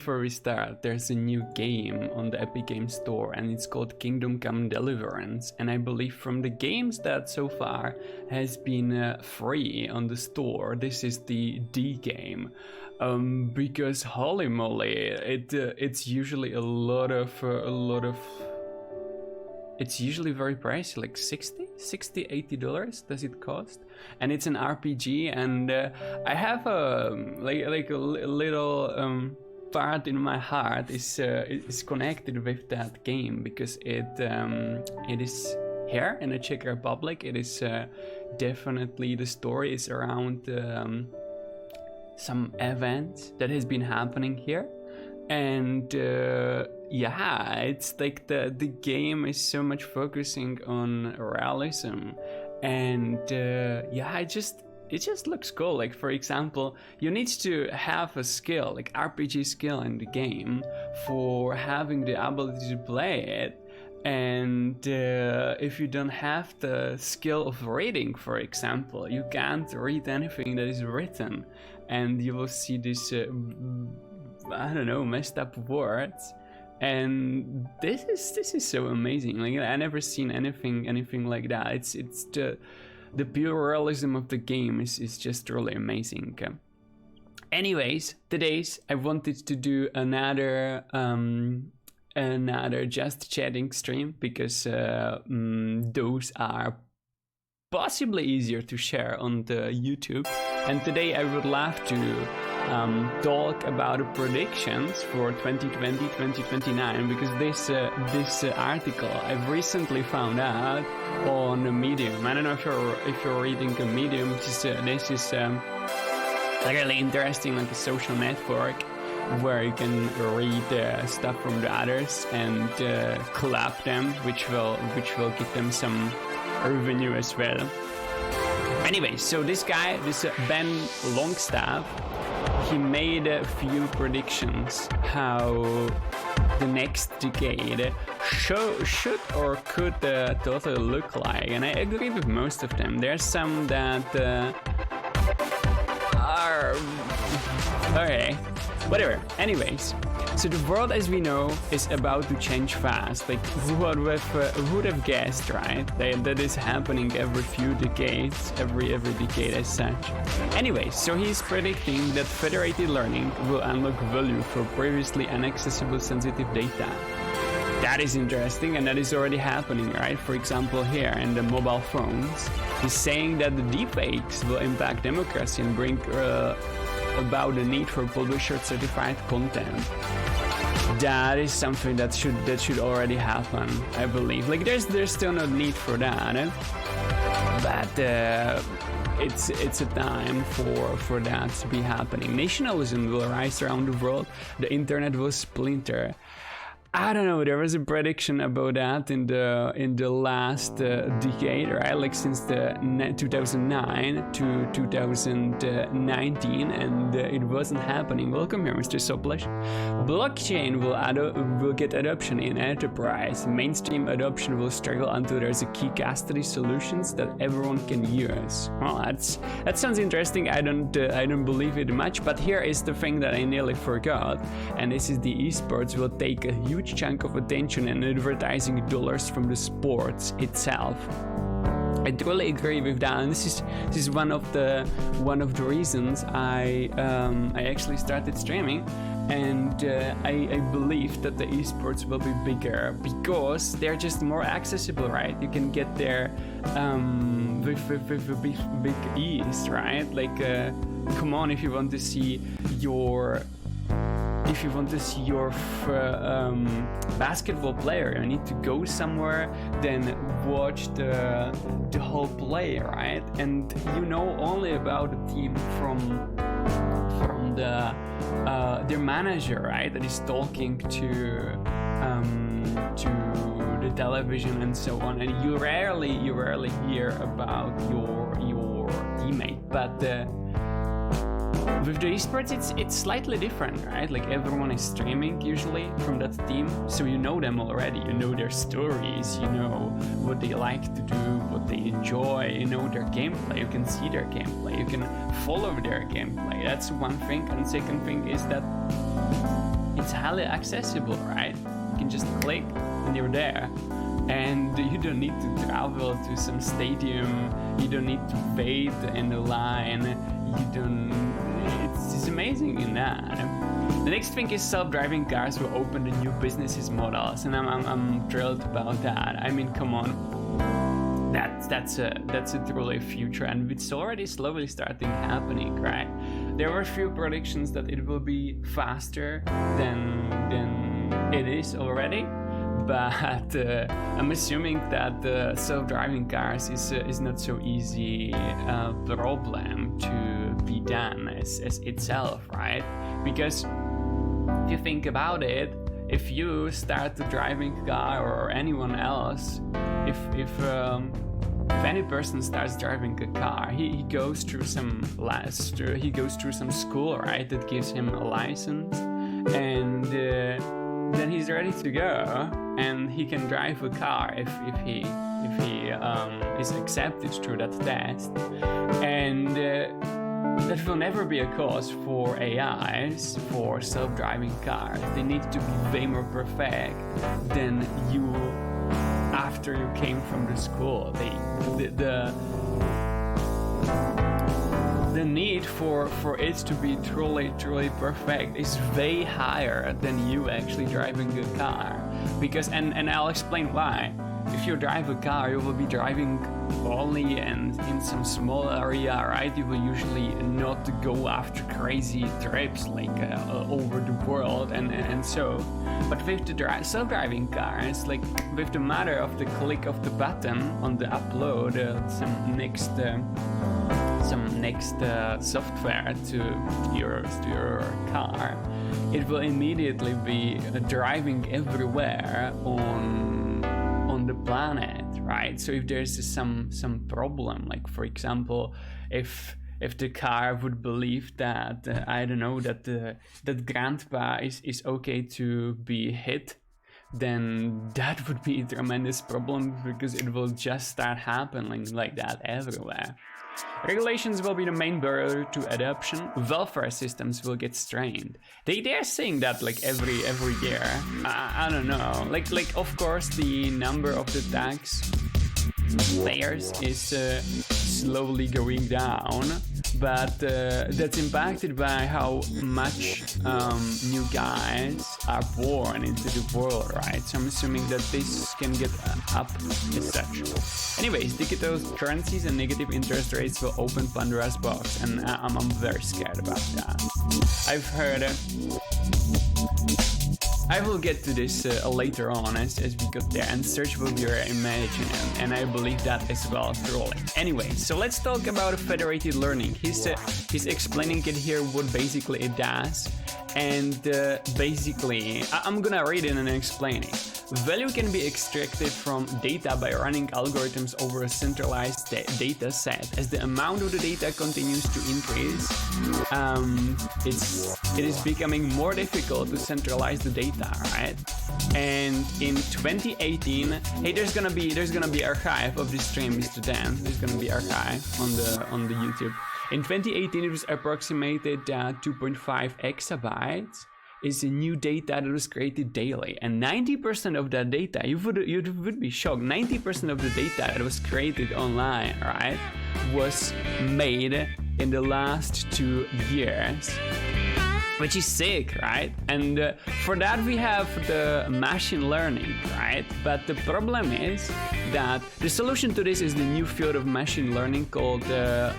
Before we start, there's a new game on the Epic Games Store and it's called Kingdom Come Deliverance, and I believe from the games that so far has been free on the store, this is the D game, because holy moly, it's usually it's usually very pricey, like $60-$80 does it cost, and it's an RPG, and I have a little part in my heart is connected with that game because it is here in the Czech Republic. It is definitely, the story is around some events that has been happening here, and yeah, it's like the game is so much focusing on realism, and yeah, it just looks cool. Like, for example, you need to have a skill, like RPG skill in the game for having the ability to play it. And if you don't have the skill of reading, for example, you can't read anything that is written. And you will see this, I don't know, messed up words. And this is so amazing. Like, I never seen anything like that. It's the pure realism of the game is just really amazing. Anyways, today's I wanted to do another just chatting stream because those are possibly easier to share on the YouTube. And today I would love to talk about the predictions for 2020-2029, because this article I've recently found out on Medium. I don't know if you're reading a Medium. This is really interesting, like a social network where you can read stuff from the others and collab them, which will give them some revenue as well. Anyway, so this guy, Ben Longstaff, he made a few predictions how the next decade should or could totally look like, and I agree with most of them. There's some that are okay, whatever. Anyways, so the world as we know is about to change fast. Like, who would have guessed, right? That is happening every few decades, every decade as such. Anyway, so he's predicting that federated learning will unlock value for previously inaccessible sensitive data. That is interesting, and that is already happening, right? For example, here in the mobile phones, he's saying that the deepfakes will impact democracy and bring about the need for publisher-certified content. That is something that should already happen, I believe. Like, there's still no need for that, but it's a time for that to be happening. Nationalism will rise around the world. The internet will splinter. I don't know, there was a prediction about that in the last decade, right? Like since the 2009 to 2019, and it wasn't happening. Welcome here, Mr. Soplish. Blockchain will get adoption in enterprise. Mainstream adoption will struggle until there's a key custody solutions that everyone can use. Well, that sounds interesting. I don't believe it much, but here is the thing that I nearly forgot, and this is the esports will take a huge chunk of attention and advertising dollars from the sports itself. I totally agree with that, and this is one of the reasons I actually started streaming, and I believe that the esports will be bigger because they're just more accessible, right? You can get there with big ease, right? Like, come on, if you want to see your basketball player, you need to go somewhere, then watch the whole play, right? And you know only about the team from their manager, right? That is talking to the television and so on, and you rarely hear about your teammate, but with the esports, it's slightly different, right? Like, everyone is streaming usually from that team, so you know them already. You know their stories, you know what they like to do, what they enjoy, you know their gameplay. You can see their gameplay, you can follow their gameplay. That's one thing. And second thing is that it's highly accessible, right? You can just click and you're there. And you don't need to travel to some stadium, you don't need to wait in the line, it's amazing in that. The next thing is self-driving cars will open the new businesses models, and I'm thrilled about that. I mean, come on, that's a truly future, and it's already slowly starting happening, right? There were a few predictions that it will be faster than it is already. But I'm assuming that self-driving cars is not so easy problem to be done as itself, right? Because if you think about it, if you start driving a car or anyone else, if any person starts driving a car, he goes through some school, right? That gives him a license, and then he's ready to go. And he can drive a car if he is accepted through that test, and that will never be a cause for AIs, for self-driving cars. They need to be way more perfect than you after you came from the school. The need for it to be truly perfect is way higher than you actually driving a car. Because and I'll explain why. If you drive a car, you will be driving only and in some small area, right? You will usually not go after crazy trips like over the world and so. But with the self-driving cars, like with the matter of the click of the button on the upload, some next software to your car, it will immediately be driving everywhere on the planet, right? So if there's some problem, like for example, if the car would believe that I don't know that grandpa is okay to be hit, then that would be a tremendous problem, because it will just start happening like that everywhere. Regulations will be the main barrier to adoption. Welfare systems will get strained. They are saying that like every year. I don't know. Like of course the number of the tax payers is slowly going down, but that's impacted by how much new guys are born into the world, right? So I'm assuming that this can get up as such. Anyways, digital currencies and negative interest rates will open Pandora's box, and I'm very scared about that. I've heard I will get to this later on as we get there, and search will be reimagined, and I believe that as well truly. Anyway, so let's talk about federated learning. He's explaining it here what basically it does, and basically I'm gonna read it and explain it. Value can be extracted from data by running algorithms over a centralized data set. As the amount of the data continues to increase, it is becoming more difficult to centralize the data, right? And in 2018, hey, there's gonna be archive of this stream, Mr. Dan. There's gonna be archive on the YouTube. In 2018, it was approximated 2.5 exabytes. Is the new data that was created daily, and 90% of that data, you would be shocked, 90% of the data that was created online, right, was made in the last 2 years, which is sick, right? And for that we have the machine learning, right? But the problem is that the solution to this is the new field of machine learning called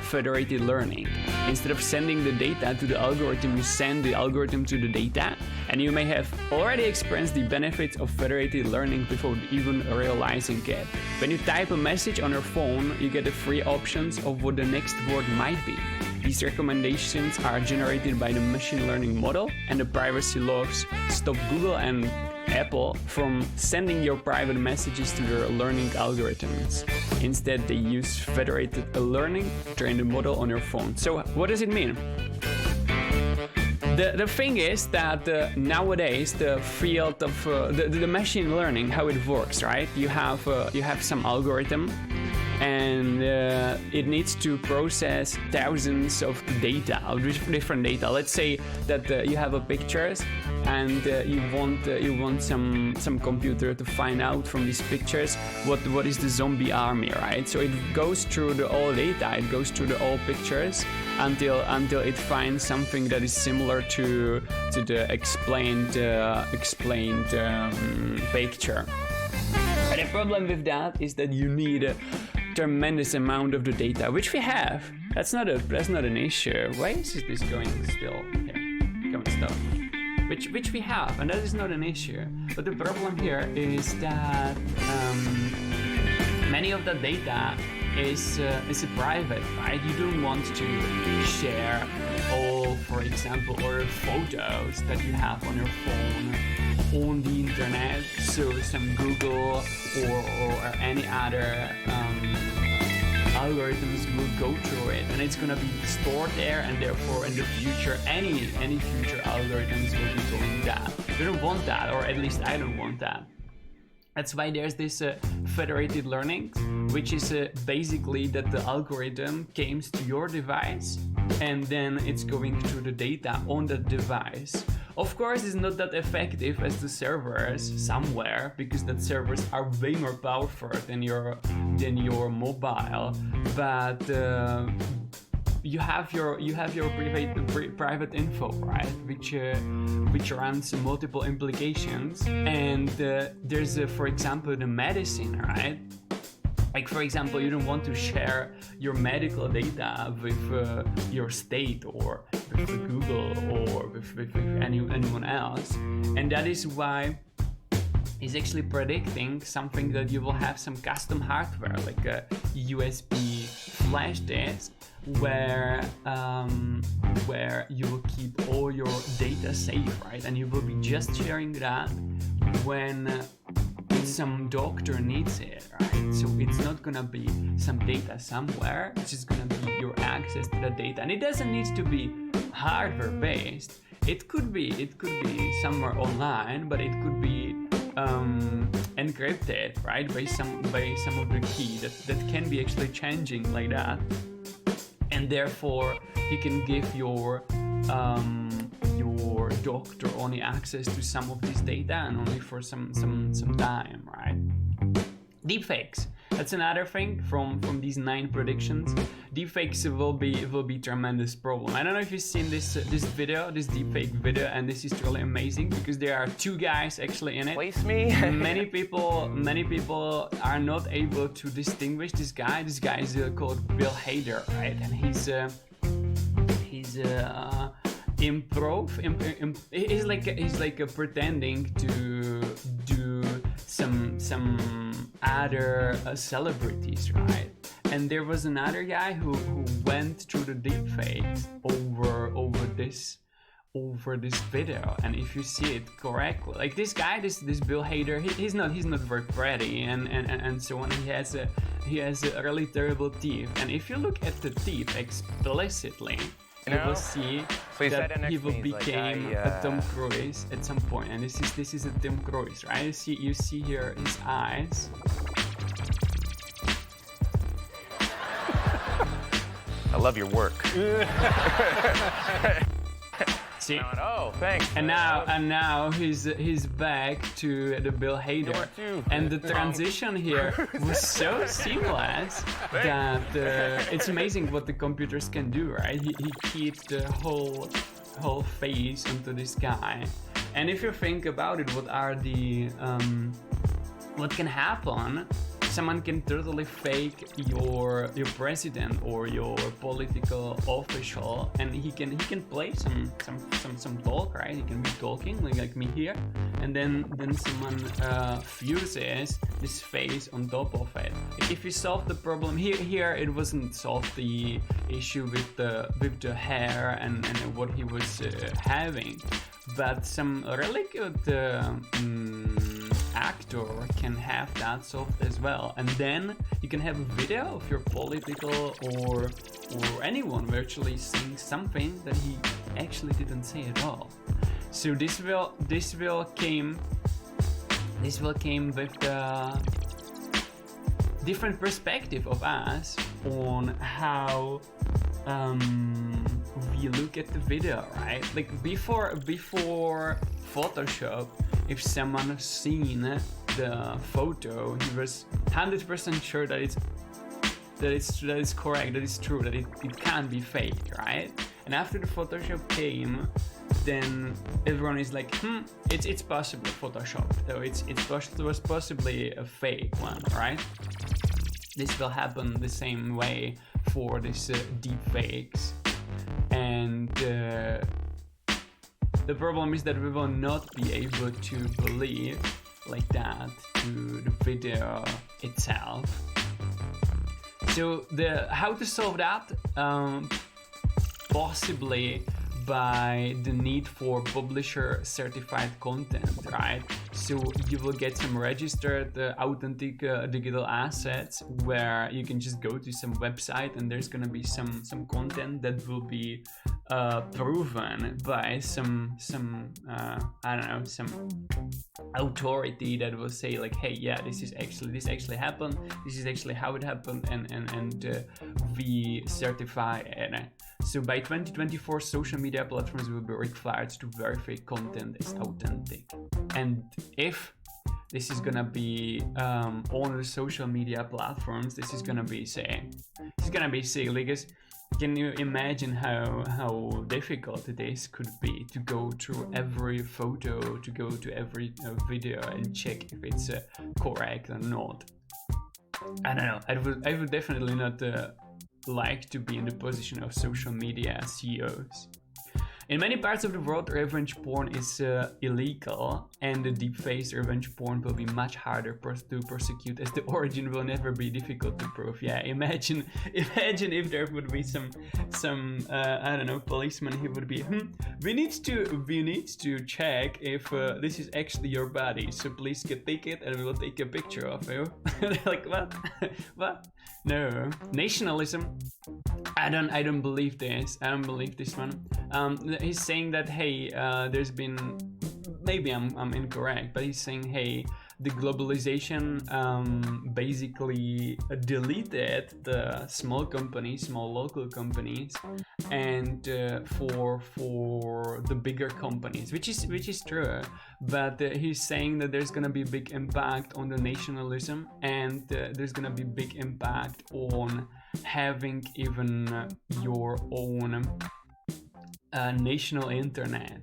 federated learning. Instead of sending the data to the algorithm, you send the algorithm to the data, and you may have already experienced the benefits of federated learning before even realizing it. When you type a message on your phone, you get the free options of what the next word might be. These recommendations are generated by the machine learning model, and the privacy laws stop Google and Apple from sending your private messages to their learning algorithms. Instead, they use federated learning to train the model on your phone. So what does it mean? The thing is that nowadays the field of the machine learning, how it works, right? You have some algorithm, and it needs to process thousands of data, different data. Let's say that you have a pictures, and you want some computer to find out from these pictures what is the zombie army, right? So it goes through the all data, it goes through the all pictures until it finds something that is similar to the explained picture. But the problem with that is that you need a tremendous amount of the data, which we have. That's not an issue. Why is this going still? Okay, going stop. Which we have, and that is not an issue. But the problem here is that many of the data is private, right? You don't want to share all, for example, or photos that you have on your phone on the internet, so some Google or any other algorithms will go through it, and it's gonna be stored there, and therefore in the future any future algorithms will be doing that. We don't want that, or at least I don't want that. That's why there's this federated learning, which is basically that the algorithm comes to your device and then it's going through the data on that device. Of course, it's not that effective as the servers somewhere, because that servers are way more powerful than your mobile, but you have your private info, right, which runs multiple implications, and there's for example the medicine, right? Like, for example, you don't want to share your medical data with your state or with Google or with anyone else, and that is why is actually predicting something that you will have some custom hardware, like a USB flash disk, where you will keep all your data safe, right? And you will be just sharing that when some doctor needs it, right? So it's not gonna be some data somewhere, it's just gonna be your access to the data. And it doesn't need to be hardware based. It could be somewhere online, but it could be encrypted, right, by some of the key that can be actually changing like that, and therefore you can give your doctor only access to some of this data, and only for some time, right? Deepfakes. That's another thing from these 9 predictions. Deepfakes will be tremendous problem. I don't know if you've seen this deepfake video, and this is really amazing because there are 2 guys actually in it. Place me. many people are not able to distinguish this guy. This guy is called Bill Hader, right? And he's pretending to do some other celebrities, right? And there was another guy who went through the deepfakes over this video, and if you see it correctly, like this guy, this Bill Hader, he's not very pretty and so on. He has a really terrible teeth, and if you look at the teeth explicitly, you will see that he will become a Tom Cruise at some point, and this is a Tom Cruise, right? You see here his eyes. I love your work. See? Oh, thanks. And now he's back to the Bill Hader, and the transition here was so seamless that it's amazing what the computers can do, right? He keeps the whole face onto this guy, and if you think about it, what can happen? Someone can totally fake your president or your political official, and he can play some talk, right? He can be talking like me here, and then someone fuses this face on top of it. If you solve the problem here, it wasn't solved the issue with the hair and what he was having, but some really good actor can have that solved as well, and then you can have a video of your political or anyone virtually saying something that he actually didn't say at all. So this will came with different perspective of us on how we look at the video, right? Like before Photoshop, if someone has seen the photo, he was 100% sure that it's correct, that it's true, that it can't be fake, right? And after the Photoshop came, then everyone is like, it's possible Photoshop, though it was possibly a fake one, right? This will happen the same way for these deep fakes, and the problem is that we will not be able to believe like that to the video itself. So how to solve that? Possibly by the need for publisher certified content, right? So you will get some registered authentic digital assets where you can just go to some website and there's gonna be some content that will be proven by some I don't know, some authority that will say like, hey, yeah, this actually happened, this is actually how it happened, and we certify it. So by 2024, social media platforms will be required to verify content as authentic. And if this is gonna be on the social media platforms, this is gonna be silly, because can you imagine how difficult this could be to go through every photo, to go to every video and check if it's correct or not? I don't know. I would definitely not like to be in the position of social media CEOs. In many parts of the world, revenge porn is illegal, and the deep-faced revenge porn will be much harder to prosecute, as the origin will never be difficult to prove. Yeah, imagine if there would be some I don't know, policeman. He would be, we need to check if this is actually your body. So please take it, and we will take a picture of you. Like what? What? No, nationalism. I don't believe this. I don't believe this one. He's saying that, hey, there's been, maybe I'm incorrect, but he's saying, hey, the globalization basically deleted the small local companies, and for the bigger companies, which is true. But he's saying that there's gonna be a big impact on the nationalism, and there's gonna be big impact on having even your own national internet.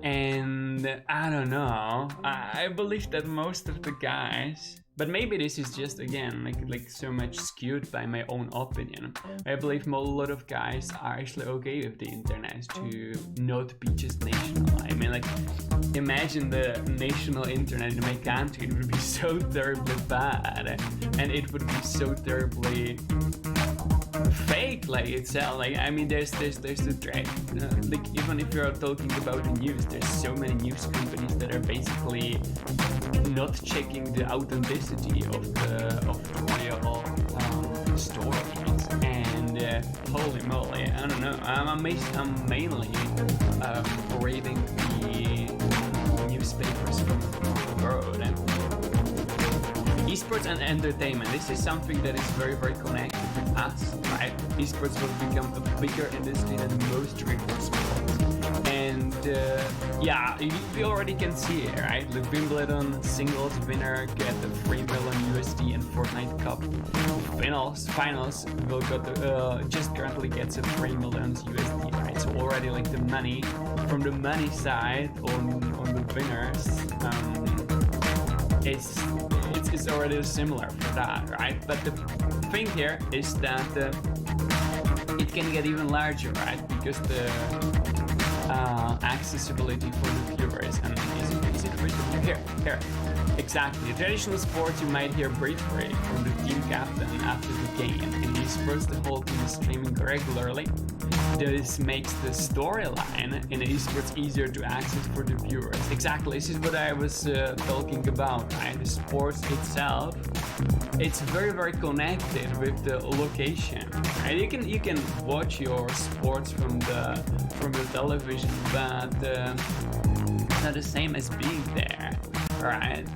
And I don't know, I believe that most of the guys, but maybe this is just, again, like so much skewed by my own opinion, I believe a lot of guys are actually okay with the internet to not be just national. I mean, like, imagine the national internet in my country, it would be so terribly bad, and it would be so terribly fake, like itself. Like, I mean, there's the threat. Like, even if you're talking about the news, there's so many news companies that are basically not checking the authenticity of the real stories. And holy moly, I don't know. I'm mainly reading the newspapers from the world. Esports and entertainment. This is something that is very, very connected with us, right? Esports will become a bigger industry than most regular sports. And yeah, we already can see it, right? The Wimbledon singles winner get the $3 million USD, and Fortnite Cup finals will just currently gets a $3 million USD, right? So already, like, the money from the money side on the winners it's already similar for that, right? But the thing here is that it can get even larger, right? Because the accessibility for the viewers, and is it here? Exactly. In traditional sports, you might hear brief break from the team captain after the game. In esports, the whole team is streaming regularly. This makes the storyline in esports easier to access for the viewers. Exactly, this is what I was talking about, right? The sports itself, it's very, very connected with the location. Right? You can watch your sports from the television, but it's not the same as being there, right?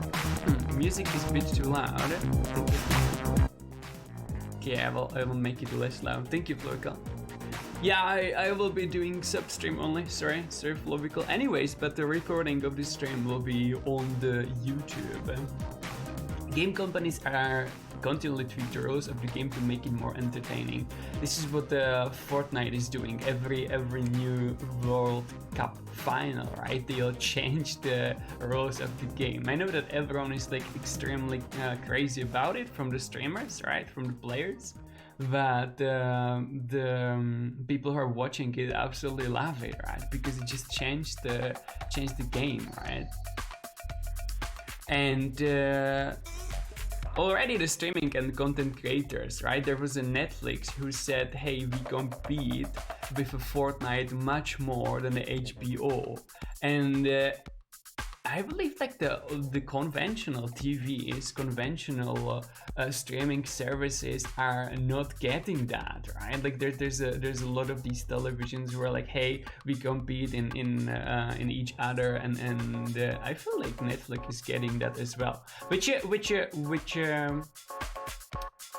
Music is a bit too loud. Okay, I will make it less loud. Thank you, Florical. Yeah, I will be doing sub-stream only. Sorry, Florical. Anyways, but the recording of this stream will be on the YouTube. Game companies are continually tweak the rules of the game to make it more entertaining. This is what Fortnite is doing. Every new World Cup final, right? They'll change the rules of the game. I know that everyone is like extremely crazy about it, from the streamers, right? From the players. But the people who are watching it absolutely love it, right? Because it just changed the game, right? And already the streaming and content creators, right? There was a Netflix who said, hey, we compete with a Fortnite much more than the HBO. And I believe like the conventional TVs, conventional streaming services are not getting that, right? Like there's a lot of these televisions where like, hey, we compete in each other, and I feel like Netflix is getting that as well. Which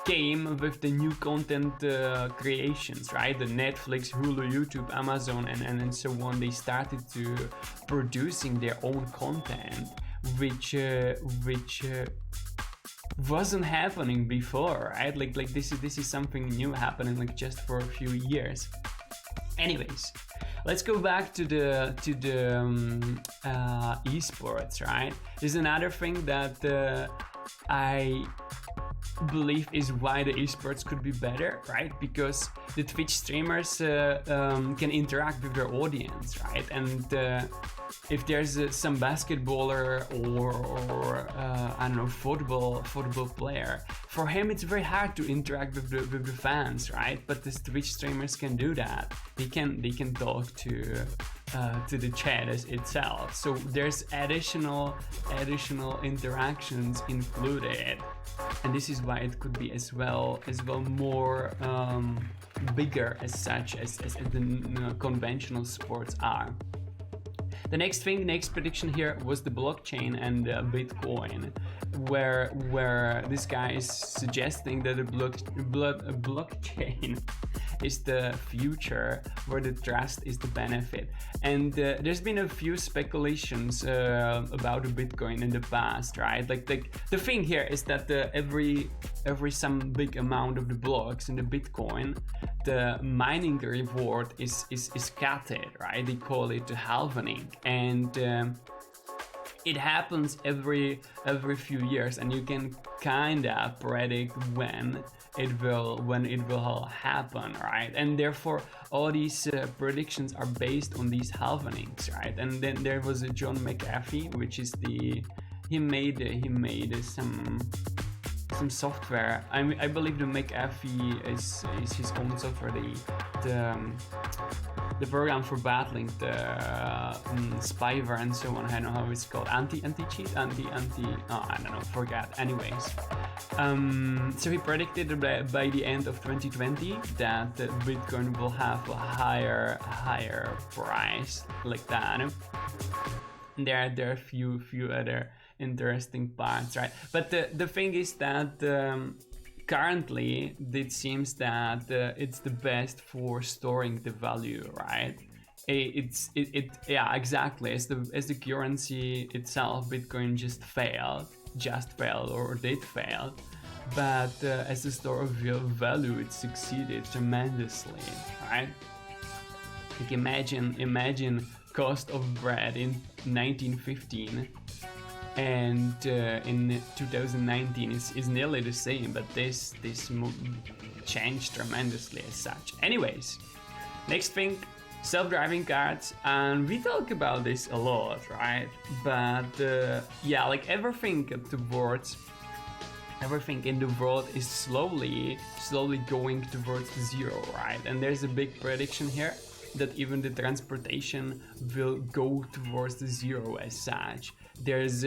came with the new content creations, right? The Netflix, Hulu, YouTube, Amazon, and so on. They started to producing their own content, which wasn't happening before, right? Like this is something new happening like just for a few years. Anyways, let's go back to the esports, right? There's another thing that I believe is why the esports could be better, right? Because the Twitch streamers can interact with their audience, right? And if there's some basketballer or I don't know, football player, for him it's very hard to interact with the fans, right? But the Twitch streamers can do that. They can talk to the chat itself. So there's additional interactions included, and this is why it could be as well more bigger as such as the conventional sports are. The next prediction here was the blockchain and Bitcoin, where this guy is suggesting that a blockchain is the future, where the trust is the benefit. And there's been a few speculations about the Bitcoin in the past, right? Like the thing here is that every some big amount of the blocks in the Bitcoin, the mining reward is cutted, right? They call it the halvening, and it happens every few years, and you can kinda predict when it will happen, right? And therefore all these predictions are based on these halvenings, right? And then there was a John McAfee, which is he made some software. I believe the McAfee is his own software, the program for battling the spyware and so on. I don't know how it's called. Anti-cheat? I don't know, forget. Anyways, so he predicted that by the end of 2020 that Bitcoin will have a higher price, like that. There are a few other interesting parts, right? But the thing is that currently it seems that it's the best for storing the value, right? Yeah, exactly. As the currency itself, Bitcoin just failed or did fail, but as a store of value, it succeeded tremendously, right? Like imagine cost of bread in 1915 and in 2019 is nearly the same, but this changed tremendously as such. Anyways, next thing, self-driving cars, and we talk about this a lot, right? But yeah, like everything in the world is slowly going towards zero, right? And there's a big prediction here that even the transportation will go towards the zero as such. There's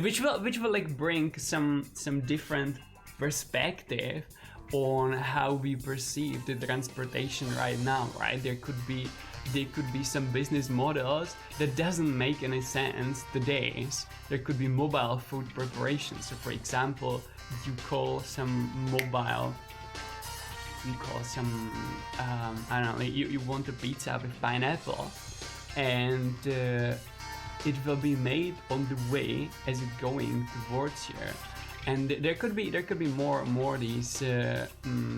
which will like bring some different perspective on how we perceive the transportation right now, right? There could be there could be some business models that doesn't make any sense today's. There could be mobile food preparation. So for example, you call some, I don't know, you want a pizza with pineapple, and it will be made on the way as it's going towards here. And there could be more these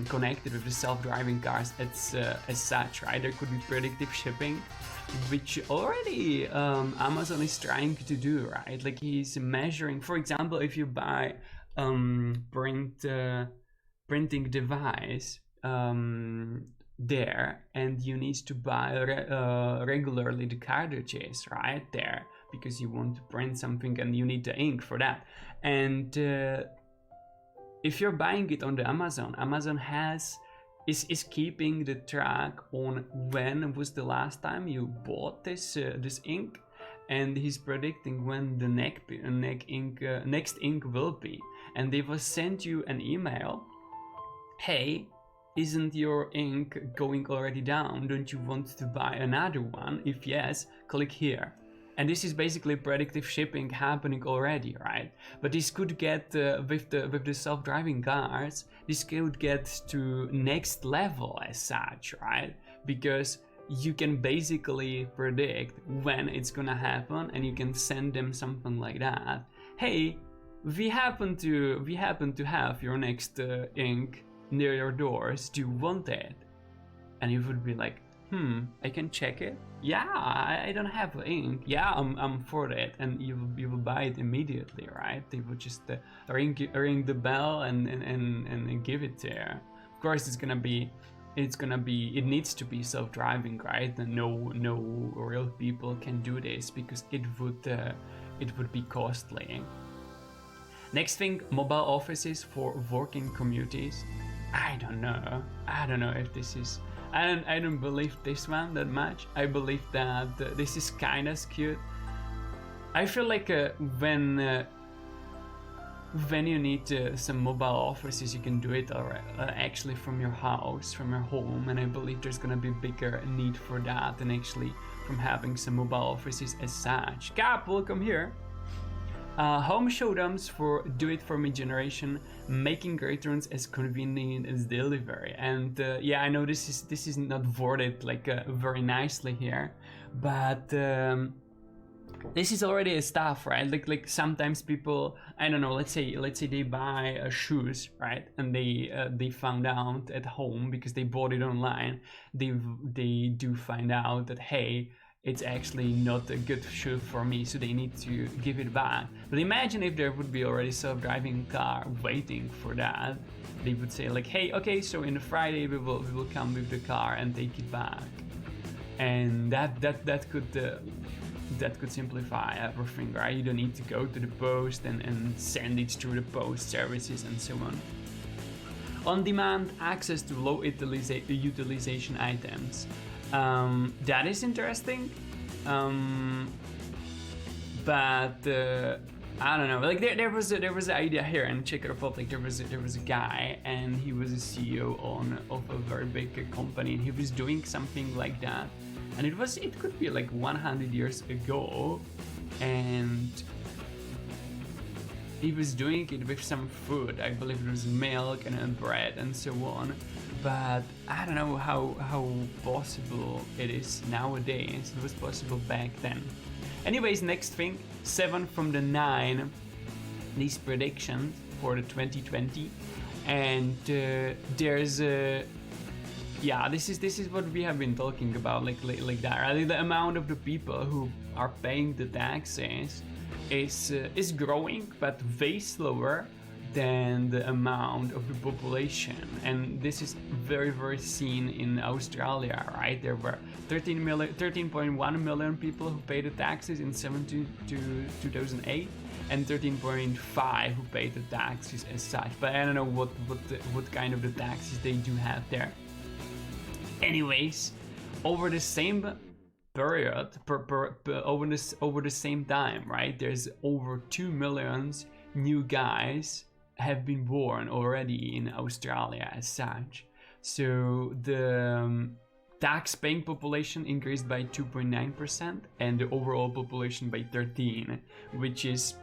connected with the self-driving cars as such, right? There could be predictive shipping, which already Amazon is trying to do, right? Like he's measuring, for example, if you buy printing device there, and you need to buy regularly the cartridges right there because you want to print something and you need the ink for that. And if you're buying it on the Amazon is keeping the track on when was the last time you bought this ink, and he's predicting when the next ink will be, and they will send you an email. Hey, isn't your ink going already down? Don't you want to buy another one? If yes, click here. And this is basically predictive shipping happening already, right? But this could get with the self-driving cars, this could get to next level as such, right? Because you can basically predict when it's gonna happen, and you can send them something like that. Hey, we happen to have your next ink near your doors. Do you want it? And you would be like, I can check it. Yeah, I don't have ink. Yeah, I'm for it, and you will buy it immediately, right? They would just ring the bell and give it there. Of course, it needs to be self-driving, right? And no real people can do this because it would be costly. Next thing, mobile offices for working commuters. I don't know if this is. I don't believe this one that much. I believe that this is kind of cute. I feel like when you need some mobile offices, you can do it actually from your house, from your home, and I believe there's gonna be bigger need for that than actually from having some mobile offices as such. Cap, welcome here. Home showdowns for do-it-for-me generation, making returns as convenient as delivery. And yeah, I know this is not worded like very nicely here, but this is already a stuff, right? Like sometimes people, I don't know, let's say they buy shoes, right? And they found out at home because they bought it online. They do find out that, hey, it's actually not a good shoe for me, so they need to give it back. But imagine if there would be already self-driving car waiting for that. They would say like, hey, okay, so in the Friday we will come with the car and take it back. And that could simplify everything, right? You don't need to go to the post and send it through the post services and so on. On-demand access to low utilization items. That is interesting, but I don't know. Like there was an idea here in Czech Republic. There was a guy, and he was a CEO of a very big company, and he was doing something like that. And it could be like 100 years ago, and he was doing it with some food. I believe it was milk and bread and so on. But I don't know how possible it is nowadays. It was possible back then. Anyways, next thing, 7 from the 9, these predictions for the 2020, and there's a this is what we have been talking about, like that. Right? The amount of the people who are paying the taxes is growing, but way slower than the amount of the population. And this is very, very seen in Australia, right? There were 13.1 million people who paid the taxes in 2008, and 13.5 who paid the taxes as such. But I don't know what kind of the taxes they do have there. Anyways, over the same period, over the same time, right? There's over 2 million new guys have been born already in Australia as such. So the tax-paying population increased by 2.9% and the overall population by 13%, which is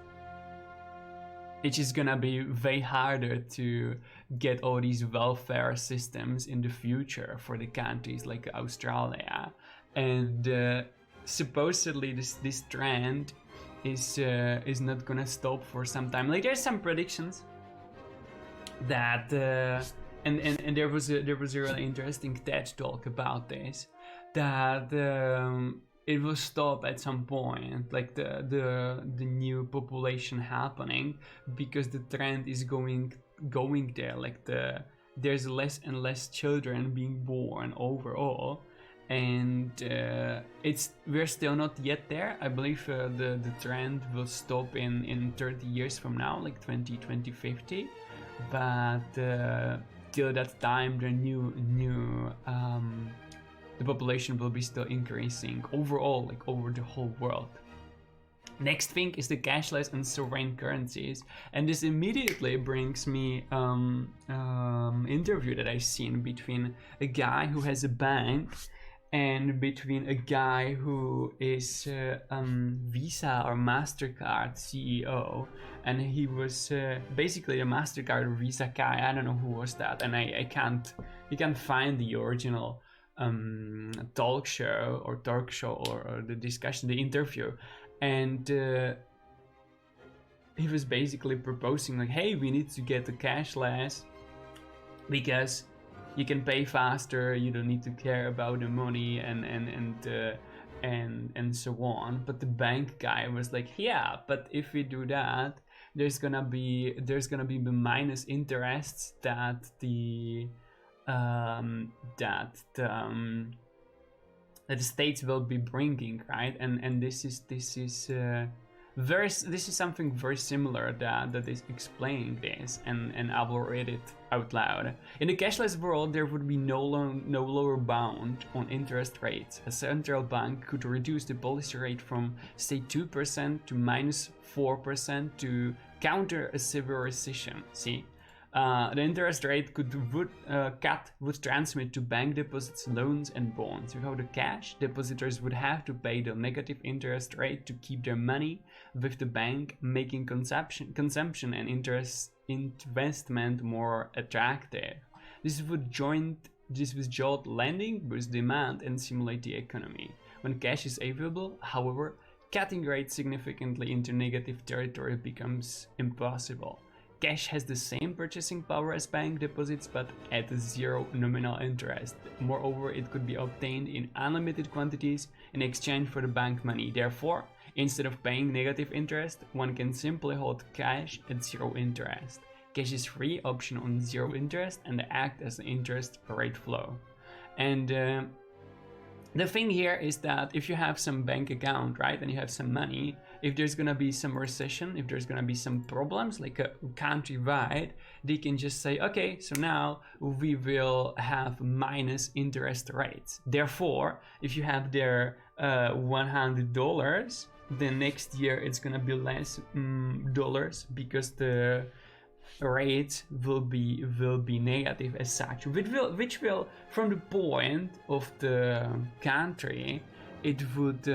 gonna be way harder to get all these welfare systems in the future for the countries like Australia. And supposedly this trend is not gonna stop for some time. Like, there's some predictions that and there was a really interesting TED talk about this, that it will stop at some point, like the new population happening, because the trend is going there. Like there's less and less children being born overall, and we're still not yet there. I believe the trend will stop in 30 years from now, like 2050, but till that time the population will be still increasing overall, like over the whole world. Next thing is the cashless and sovereign currencies, and this immediately brings me interview that I've seen between a guy who has a bank and between a guy who is Visa or MasterCard CEO, and he was basically a MasterCard or Visa guy. I don't know who was that, and you can't find the original talk show or the discussion, the interview, and he was basically proposing like, hey, we need to get the cashless because you can pay faster, you don't need to care about the money and so on. But the bank guy was like, yeah, but if we do that, there's gonna be the minus interests that the states will be bringing, right? And this is something very similar that is explaining this, and I will read it out loud. In the cashless world, there would be no lower bound on interest rates. A central bank could reduce the policy rate from, say, 2% to -4% to counter a severe recession. See? The interest rate would transmit to bank deposits, loans, and bonds. Without the cash, depositors would have to pay the negative interest rate to keep their money with the bank, making consumption and investment more attractive. This would jolt lending, boost demand, and stimulate the economy. When cash is available, however, cutting rates significantly into negative territory becomes impossible. Cash has the same purchasing power as bank deposits, but at zero nominal interest. Moreover, it could be obtained in unlimited quantities in exchange for the bank money. Therefore, instead of paying negative interest, one can simply hold cash at zero interest. Cash is free option on zero interest and act as an interest rate flow. And the thing here is that if you have some bank account, right, and you have some money, if there's gonna be some recession, if there's gonna be some problems, like countrywide, they can just say, okay, so now we will have minus interest rates. Therefore, if you have there $100, then next year it's gonna be less dollars because the rates will be negative as such, which will from the point of the country, it would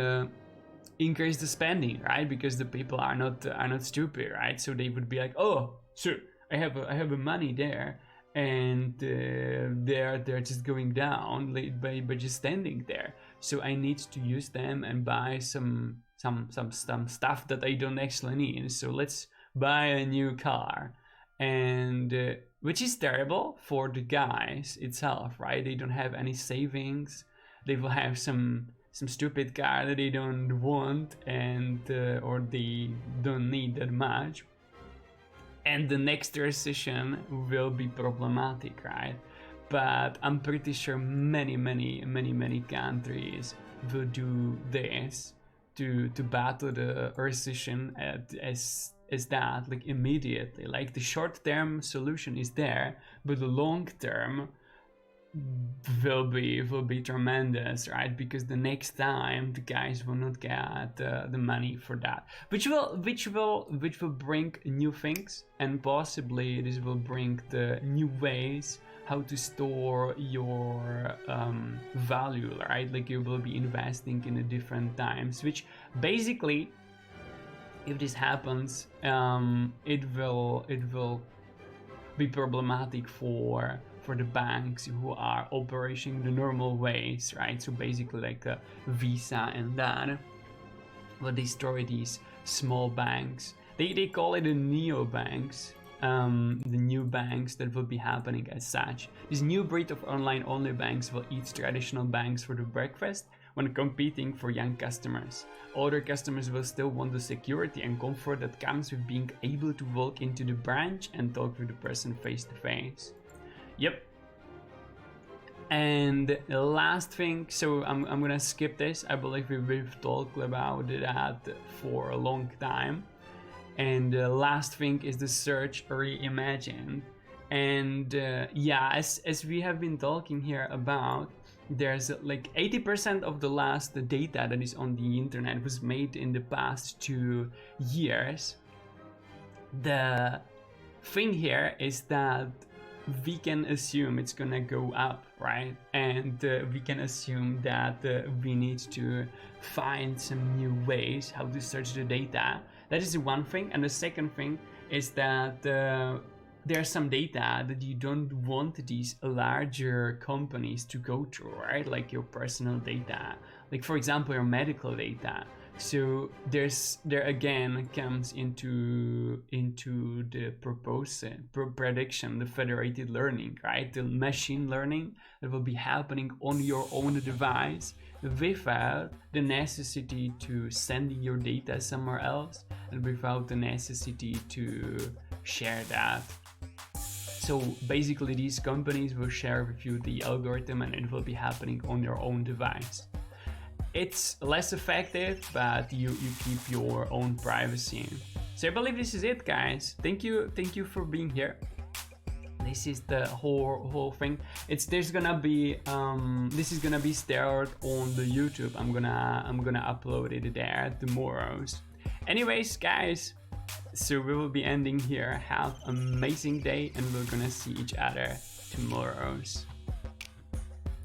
increase the spending, right? Because the people are not stupid, right? So they would be like, oh, sure, I have a money there, and they're just going down by just standing there. So I need to use them and buy some stuff that I don't actually need. So let's buy a new car. And which is terrible for the guys itself, right? They don't have any savings. They will have some stupid car that they don't want, and or they don't need that much. And the next recession will be problematic, right? But I'm pretty sure many countries will do this to battle the recession as that, like immediately. Like the short-term solution is there, but the long-term will be tremendous, right? Because the next time the guys will not get the money for that, which will bring new things, and possibly this will bring the new ways how to store your value, right? Like you will be investing in a different times, which basically, if this happens, it will be problematic for the banks who are operating the normal ways, right? So basically like Visa and that will destroy these small banks. They call it the neobanks, the new banks that will be happening as such. This new breed of online only banks will eat traditional banks for the breakfast when competing for young customers. Older customers will still want the security and comfort that comes with being able to walk into the branch and talk with the person face to face. Yep. And the last thing, so I'm gonna skip this. I believe we've talked about that for a long time. And the last thing is the search reimagined. And yeah, as we have been talking here about, there's like 80% of the last data that is on the internet was made in the past 2 years. The thing here is that we can assume it's gonna go up, right? And we can assume that we need to find some new ways how to search the data. That is the one thing. And the second thing is that there's some data that you don't want these larger companies to go through, right? Like your personal data, like for example your medical data. So there again comes into the prediction, the federated learning, right? The machine learning that will be happening on your own device without the necessity to send your data somewhere else and without the necessity to share that. So basically these companies will share with you the algorithm and it will be happening on your own device. It's less effective, but you keep your own privacy. So I believe this is it, guys. Thank you for being here. This is the whole thing. This is gonna be stored on the YouTube. I'm gonna upload it there tomorrow. Anyways, guys, so we will be ending here. Have an amazing day, and we're gonna see each other tomorrow.